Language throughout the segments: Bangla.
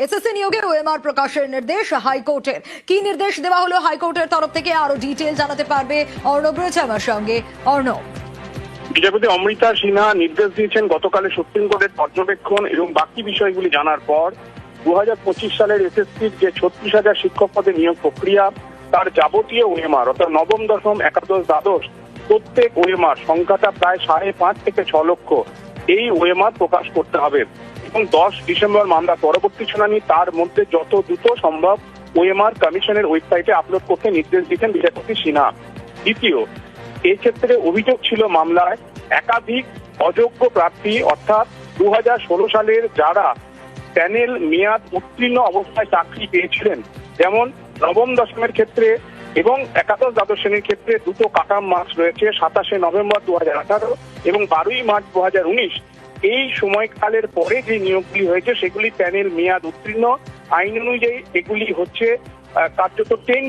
এসএসসি নিয়োগে ওএমআর প্রকাশের নির্দেশ হাইকোর্টের। কি নির্দেশ দেওয়া হলো হাইকোর্টের তরফ থেকে, আরো ডিটেল জানাতে পারবে অর্ণব, রয়েছে আমার সঙ্গে। অর্ণব, বিচারপতি অমৃতা সিনহা নির্দেশ দিয়েছেন গতকালের সুপ্রিম কোর্টের পর্যবেক্ষণ এবং বাকি বিষয়গুলি জানার পর 2025 সালের এসএসসির যে 36,000 শিক্ষক পদে নিয়োগ প্রক্রিয়া, তার যাবতীয় ওএমআর অর্থাৎ নবম, দশম, একাদশ, দ্বাদশ প্রত্যেক ওএমআর সংখ্যাটা প্রায় 5.5 থেকে 6 লক্ষ এই ওএমআর প্রকাশ করতে হবে এবং 10 ডিসেম্বর মামলা পরবর্তী শুনানি তার মধ্যে যত দ্রুত সম্ভব ওএমআর কমিশনের ওয়েবসাইটে আপলোড করতে নির্দেশ দিয়েছেন বিচারপতি সিনহা। দ্বিতীয়, এই ক্ষেত্রে অভিযোগ ছিল মামলায় একাধিক অযোগ্য প্রার্থী অর্থাৎ 2016 সালের যারা প্যানেল মেয়াদ উত্তীর্ণ অবস্থায় চাকরি পেয়েছিলেন, যেমন নবম, দশমের ক্ষেত্রে এবং একাদশ, দ্বাদশ শ্রেণীর ক্ষেত্রে দুটো কাটাম মার্কস রয়েছে 27 নভেম্বর 2018 এবং 12 মার্চ 2019। এই সময়কালের পরে যে নিয়োগগুলি হয়েছে সেগুলি প্যানেল মেয়াদ উত্তীর্ণ। আইন অনুযায়ী এগুলি হচ্ছে কার্যত 10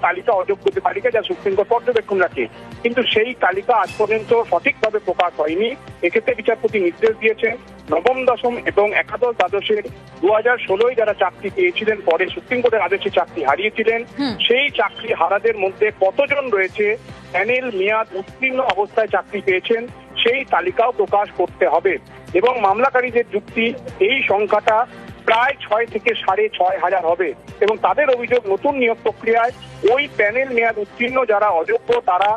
তালিকা, অযোগ্যদের তালিকা, যা সুপ্রিম কোর্ট পর্যবেক্ষণ রাখে, কিন্তু সেই তালিকা আজ পর্যন্ত সঠিকভাবে প্রকাশ হয়নি। এক্ষেত্রে বিচারপতি নির্দেশ দিয়েছেন নবম, দশম এবং একাদশ, দ্বাদশের 2016 যারা চাকরি পেয়েছিলেন, পরে সুপ্রিম কোর্টের আদেশে চাকরি হারিয়েছিলেন, সেই চাকরি হারাদের মধ্যে কতজন রয়েছে প্যানেল মেয়াদ উত্তীর্ণ অবস্থায় চাকরি পেয়েছেন সেই তালিকাও প্রকাশ করতে হবে। এবং মামলাকারীদের যুক্তি, এই সংখ্যাটা প্রায় 6 থেকে 6,500 হবে এবং তাদের অভিযোগ নতুন নিয়োগ প্রক্রিয়ায় ওই প্যানেল মেয়াদ উত্তীর্ণ যারা অযোগ্য তারা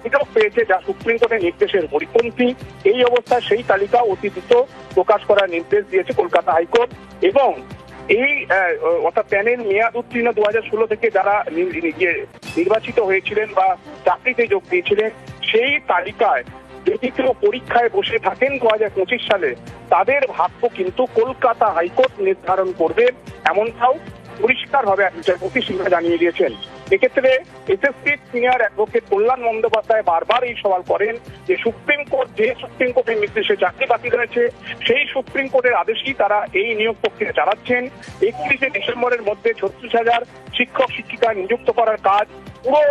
সুযোগ পেয়েছে, যা সুপ্রিম কোর্টের নির্দেশের পরিপন্থী। এই অবস্থায় সেই তালিকা অতি দ্রুত প্রকাশ করার নির্দেশ দিয়েছে কলকাতা হাইকোর্ট। এবং এই অর্থাৎ প্যানেল মেয়াদ উত্তীর্ণ 2016 থেকে যারা নির্বাচিত হয়েছিলেন বা চাকরিতে যোগ দিয়েছিলেন, সেই তালিকায় যদি কেউ পরীক্ষায় বসে থাকেন 2025 সালে, তাদের ভাগ্য কিন্তু কলকাতা হাইকোর্ট নির্ধারণ করবে, এমনটাও পরিষ্কারভাবে বিচারপতি সিনহা জানিয়ে দিয়েছেন। এক্ষেত্রে এসএসসি সিনিয়র অ্যাডভোকেট কল্যাণ বন্দ্যোপাধ্যায় বারবার এই সওয়াল করেন যে সুপ্রিম কোর্টের নির্দেশে চাকরি বাতিল হয়েছে, সেই সুপ্রিম কোর্টের আদেশেই তারা এই নিয়োগ প্রক্রিয়া চালাচ্ছেন। 31 ডিসেম্বরের মধ্যে 36,000 শিক্ষক শিক্ষিকা নিযুক্ত করার কাজ পুরো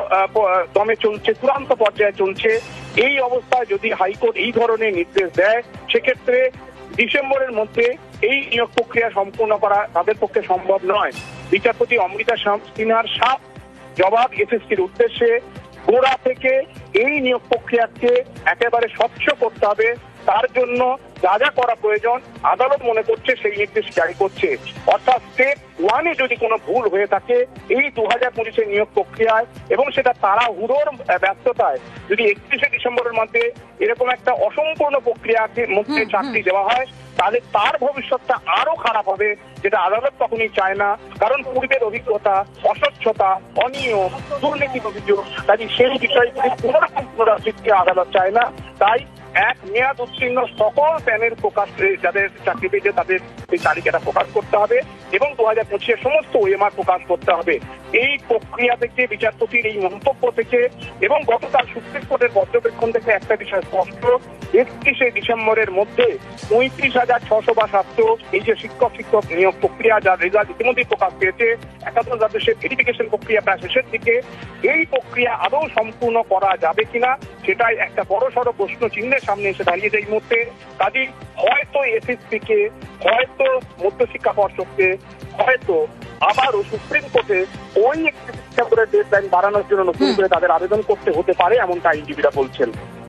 দমে চলছে, চূড়ান্ত পর্যায়ে চলছে। এই অবস্থায় যদি হাইকোর্ট এই ধরনের নির্দেশ দেয়, সেক্ষেত্রে ডিসেম্বরের মধ্যে এই নিয়োগ প্রক্রিয়া সম্পূর্ণ করা তাদের পক্ষে সম্ভব নয়। বিচারপতি অমৃতা সিনহার সাফ জবাব এসএসসির উদ্দেশ্যে, গোড়া থেকে এই নিয়োগ প্রক্রিয়াকে একেবারে স্বচ্ছ করতে হবে। তার জন্য যা যা করা প্রয়োজন আদালত মনে করছে সেই নির্দেশ জারি করছে। অর্থাৎ স্টেপ 1-এ যদি কোনো ভুল হয়ে থাকে এই 2025 নিয়োগ প্রক্রিয়ায় এবং সেটা তাড়াহুড়োর ব্যস্ততায় যদি 31 ডিসেম্বরের মধ্যে এরকম একটা অসম্পূর্ণ প্রক্রিয়াকে মধ্যে চাকরি দেওয়া হয়, তাহলে তার ভবিষ্যৎটা আরো খারাপ হবে, যেটা আদালত কখনই চায় না। কারণ পূর্বের অভিজ্ঞতা, অস্বচ্ছতা, অনিয়ম, দুর্নীতির অভিযোগ, কাজে সেই বিষয়গুলি কোনোরকম পুনরাবৃত্তি আদালত চায় না। তাই এক মেয়াদ উত্তীর্ণ সকল প্যানেল প্রকাশ, যাদের চাকরি পেয়েছে তাদের এই তালিকাটা প্রকাশ করতে হবে এবং 2025 সমস্ত ওএমআর প্রকাশ করতে হবে। এই প্রক্রিয়া থেকে, বিচারপতির এই মন্তব্য থেকে এবং গতকাল সুপ্রিম কোর্টের পর্যবেক্ষণ থেকে একটা বিষয় স্পষ্ট, 31 ডিসেম্বরের মধ্যে 35,600 বা 700 এই যে শিক্ষক নিয়োগ প্রক্রিয়া, যার রেজাল্ট ইতিমধ্যেই প্রকাশ পেয়েছে, একাদশ, দ্বাদশের ভেরিফিকেশন প্রক্রিয়া প্রায় শেষের দিকে, এই প্রক্রিয়া আদৌ সম্পূর্ণ করা যাবে কিনা সেটাই একটা বড়সড় প্রশ্ন চিহ্নের সামনে এসে দাঁড়িয়েছে এই মুহূর্তে। কাজেই হয়তো এসএসসিকে, হয়তো মধ্যশিক্ষা পর্ষদকে, হয়তো আবারও সুপ্রিম কোর্টে ওই 31 ডিসেম্বরের ডেডলাইন বাড়ানোর জন্য নতুন করে তাদের আবেদন করতে হতে পারে, এমনটা আইনজীবীরা বলছেন।